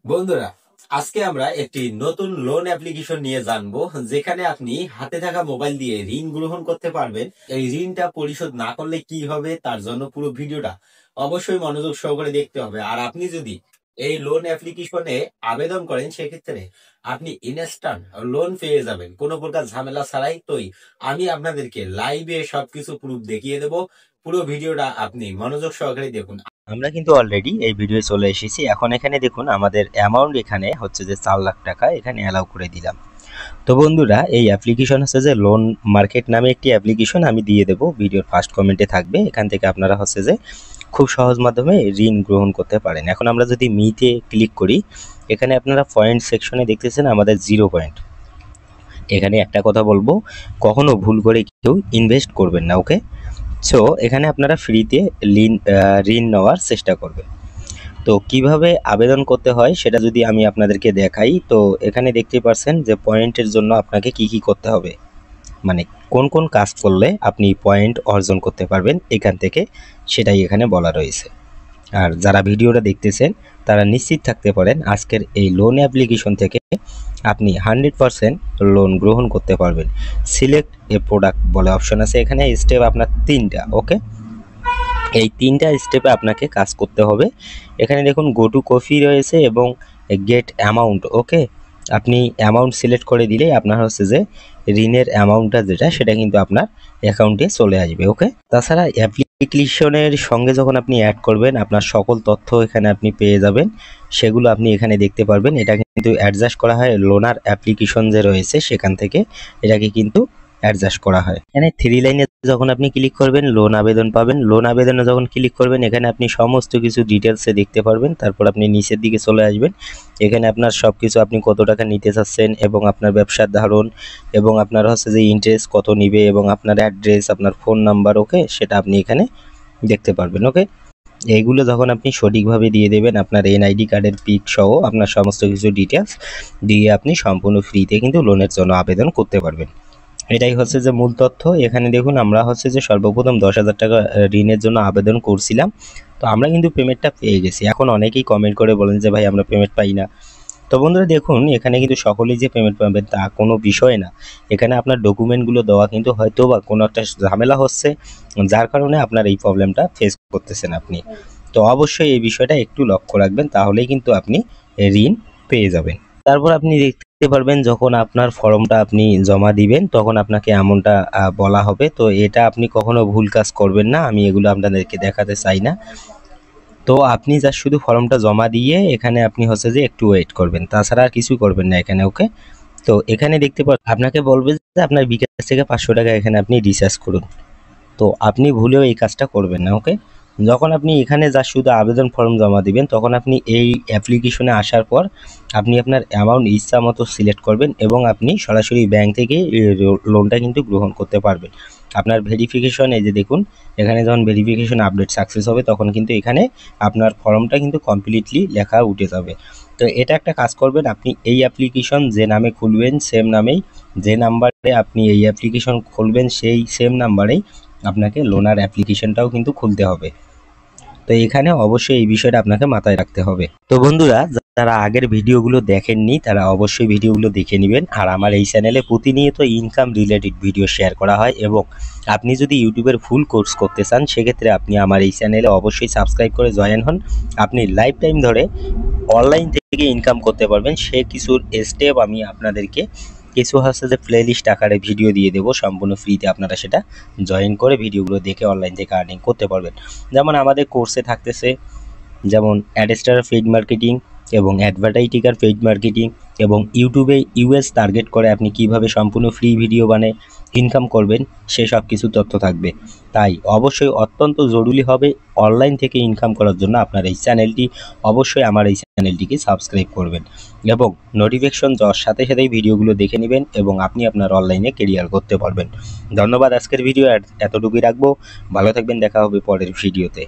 বন্ধুরা, আজকে আমরা একটি নতুন লোন অ্যাপ্লিকেশন নিয়ে জানবো, যেখানে আপনি হাতে থাকা মোবাইল দিয়ে ঋণ গ্রহণ করতে পারবেন। এই ঋণটা পরিশোধ না করলে কি হবে, তার জন্য পুরো ভিডিওটা অবশ্যই মনোযোগ সহকারে দেখতে হবে। আর আপনি যদি এই লোন অ্যাপ্লিকেশনে আবেদন করেন, সেক্ষেত্রে আপনি ইনস্ট্যান্ট লোন পেয়ে যাবেন কোনো প্রকার ঝামেলা ছাড়াই। তোই আমি আপনাদেরকে লাইভে সবকিছু প্রুফ দেখিয়ে দেবো। পুরো ভিডিওটা আপনি মনোযোগ সহকারে দেখুন। আমরা কিন্তু অলরেডি এই ভিডিও চলে এসেছি। এখন এখানে দেখুন আমাদের অ্যামাউন্ট এখানে হচ্ছে যে 4 লাখ টাকা এখানে অ্যালাউ করে দিলাম। তো বন্ধুরা, এই অ্যাপ্লিকেশন হচ্ছে যে লোন মার্কেট নামে একটি অ্যাপ্লিকেশন, আমি দিয়ে দেবো, ভিডিওর ফার্স্ট কমেন্টে থাকবে। এখান থেকে আপনারা হচ্ছে যে খুব সহজ মাধ্যমে ঋণ গ্রহণ করতে পারেন। এখন আমরা যদি মিতে ক্লিক করি, এখানে আপনারা পয়েন্ট সেকশনে দেখতেছেন আমাদের 0 পয়েন্ট। এখানে একটা কথা বলবো, কখনো ভুল করে কেউ ইনভেস্ট করবেন না, ওকে? সো এখানে আপনারা ফ্রিতে ঋণ নেওয়ার চেষ্টা করবেন। তো কিভাবে আবেদন করতে হয় সেটা যদি আমি আপনাদেরকে দেখাই, তো এখানে দেখতে পাচ্ছেন যে পয়েন্টের জন্য আপনাকে কি কি করতে হবে, মানে কোন কোন কাজ করলে আপনি পয়েন্ট অর্জন করতে পারবেন এখান থেকে, সেটাই এখানে বলা রয়েছে। আর যারা ভিডিওটা দেখতেছেন তারা নিশ্চিত থাকতে পারেন আজকের এই লোন অ্যাপ্লিকেশন থেকে আপনি 100% লোন গ্রহণ করতে পারবেন। সিলেক্ট এ প্রোডাক্ট বলে অপশন আছে, এখানে স্টেপ আপনার 3টা, ওকে? এই 3টা স্টেপে আপনাকে কাজ করতে হবে। এখানে দেখুন গো টু কফি রয়েছে এবং গেট অ্যামাউন্ট, ওকে? আপনি অ্যামাউন্ট সিলেক্ট করে দিলেই আপনার হচ্ছে যে ঋণের অ্যামাউন্টটা যেটা, সেটা কিন্তু আপনার অ্যাকাউন্টে চলে আসবে, ওকে? তাছাড়া অ্যাপ্লিকেশনের সঙ্গে যখন আপনি অ্যাড করবেন, আপনার সকল তথ্য এখানে আপনি পেয়ে যাবেন, সেগুলো আপনি এখানে দেখতে পারবেন। এটা কিন্তু অ্যাডজাস্ট করা হয় লোনার অ্যাপ্লিকেশন যে রয়েছে সেখান থেকে, এটাকে কিন্তু অ্যাডজাস্ট করা হয়। এখানে 3 লাইনে যখন আপনি ক্লিক করবেন লোন আবেদন পাবেন। লোন আবেদনে যখন ক্লিক করবেন, এখানে আপনি সমস্ত কিছু ডিটেলসে দেখতে পারবেন। তারপর আপনি নিচের দিকে চলে আসবেন, এখানে আপনার সব কিছু, আপনি কত টাকা নিতে চাচ্ছেন এবং আপনার ব্যবসার ধরন এবং আপনার হচ্ছে যে ইন্টারেস্ট কত নিবে এবং আপনার অ্যাড্রেস, আপনার ফোন নাম্বার, ওকে? সেটা আপনি এখানে দেখতে পারবেন, ওকে? এইগুলো যখন আপনি সঠিকভাবে দিয়ে দেবেন, আপনার এনআইডি কার্ডের পিক সহ আপনার সমস্ত কিছু ডিটেলস দিয়ে আপনি সম্পূর্ণ ফ্রিতে কিন্তু লোনের জন্য আবেদন করতে পারবেন। এটাই হচ্ছে যে মূল তথ্য। এখানে দেখুন আমরা হচ্ছে যে সর্বপ্রথম 10,000 টাকা ঋণের জন্য আবেদন করছিলাম, তো আমরা কিন্তু পেমেন্টটা পেয়ে গেছি। এখন অনেকেই কমেন্ট করে বলেন যে ভাই আমরা পেমেন্ট পাই না। তো বন্ধুরা দেখুন, এখানে কিন্তু সকলেই যে পেমেন্ট পাবেন তা কোনো বিষয় না। এখানে আপনার ডকুমেন্টগুলো দেওয়া কিন্তু হয়তো বা কোনো একটা ঝামেলা হচ্ছে, যার কারণে আপনার এই প্রবলেমটা ফেস করতেছেন আপনি। তো অবশ্যই এই বিষয়টা একটু লক্ষ্য রাখবেন, তাহলেই কিন্তু আপনি ঋণ পেয়ে যাবেন। তারপর আপনি দেখতে পারবেন যখন আপনার ফর্মটা আপনি জমা দিবেন, তখন আপনাকে এমনটা বলা হবে। তো এটা আপনি কখনো ভুল কাজ করবেন না, আমি এগুলো আপনাদেরকে দেখাতে চাই না। তো আপনি যা শুধু ফর্মটা জমা দিয়ে এখানে আপনি হচ্ছে যে একটু ওয়েট করবেন, তাছাড়া আর কিছু করবেন না এখানে, ওকে? তো এখানে দেখতে পাবেন আপনাকে বলবে যে আপনার বিকাশ থেকে 500 টাকা এখানে আপনি রিচার্জ করুন। তো আপনি ভুলেও এই কাজটা করবেন না, ওকে? যখন আপনি এখানে যা শুধু আবেদন ফর্ম জমা দিবেন, তখন আপনি এই অ্যাপ্লিকেশনে আসার পর আপনি আপনার অ্যামাউন্ট ইচ্ছা মতো সিলেক্ট করবেন এবং আপনি সরাসরি ব্যাংক থেকে লোনটা কিন্তু গ্রহণ করতে পারবেন। আপনার ভেরিফিকেশন, এই যে দেখুন এখানে যখন ভেরিফিকেশন আপডেট সাকসেস হবে, তখন কিন্তু এখানে আপনার ফর্মটা কিন্তু কমপ্লিটলি লেখা উঠে যাবে। তো এটা একটা কাজ করবেন, আপনি এই অ্যাপ্লিকেশন যে নামে খুলবেন সেম নামেই, যে নাম্বারে আপনি এই অ্যাপ্লিকেশন খুলবেন সেই সেম নাম্বারেই আপনাকে লোনার অ্যাপ্লিকেশনটাও কিন্তু খুলতে হবে। তো এখানে অবশ্যই এই বিষয়টা আপনাকে মাথায় রাখতে হবে। তো বন্ধুরা, যারা আগের ভিডিওগুলো দেখেননি তারা অবশ্যই ভিডিওগুলো দেখে নেবেন। আর আমার এই চ্যানেলে প্রতিনিয়ত ইনকাম রিলেটেড ভিডিও শেয়ার করা হয়, এবং আপনি যদি ইউটিউবের ফুল কোর্স করতে চান, সেক্ষেত্রে আপনি আমার এই চ্যানেলে অবশ্যই সাবস্ক্রাইব করে জয়েন হন। আপনি লাইফ টাইম ধরে অনলাইন থেকে ইনকাম করতে পারবেন, সে কিছুর স্টেপ আমি আপনাদেরকে কিছু হচ্ছে যে প্লেলিস্ট আকারে ভিডিও দিয়ে দেবো সম্পূর্ণ ফ্রিতে, আপনারা সেটা জয়েন করে ভিডিওগুলো দেখে অনলাইন থেকে আর্নিং করতে পারবেন। যেমন আমাদের কোর্সে থাকতেছে যেমন অ্যাডস্টার পেইড মার্কেটিং এবং অ্যাডভার্টাইটিকার পেইড মার্কেটিং, এবং ইউটিউবে ইউএস টার্গেট করে আপনি কিভাবে সম্পূর্ণ ফ্রি ভিডিও বানিয়ে ইনকাম করবেন, সেসব কিছু তথ্য থাকবে। তাই অবশ্যই অত্যন্ত জরুরি হবে অনলাইন থেকে ইনকাম করার জন্য আপনার এই চ্যানেলটি, অবশ্যই আমার এই চ্যানেলটিকে সাবস্ক্রাইব করবেন এবং নোটিফিকেশন যাওয়ার সাথে সাথেই ভিডিওগুলো দেখে নেবেন এবং আপনি আপনার অনলাইনে কেরিয়ার করতে পারবেন। ধন্যবাদ, আজকের ভিডিও এতটুকুই রাখবো। ভালো থাকবেন, দেখা হবে পরের ভিডিওতে।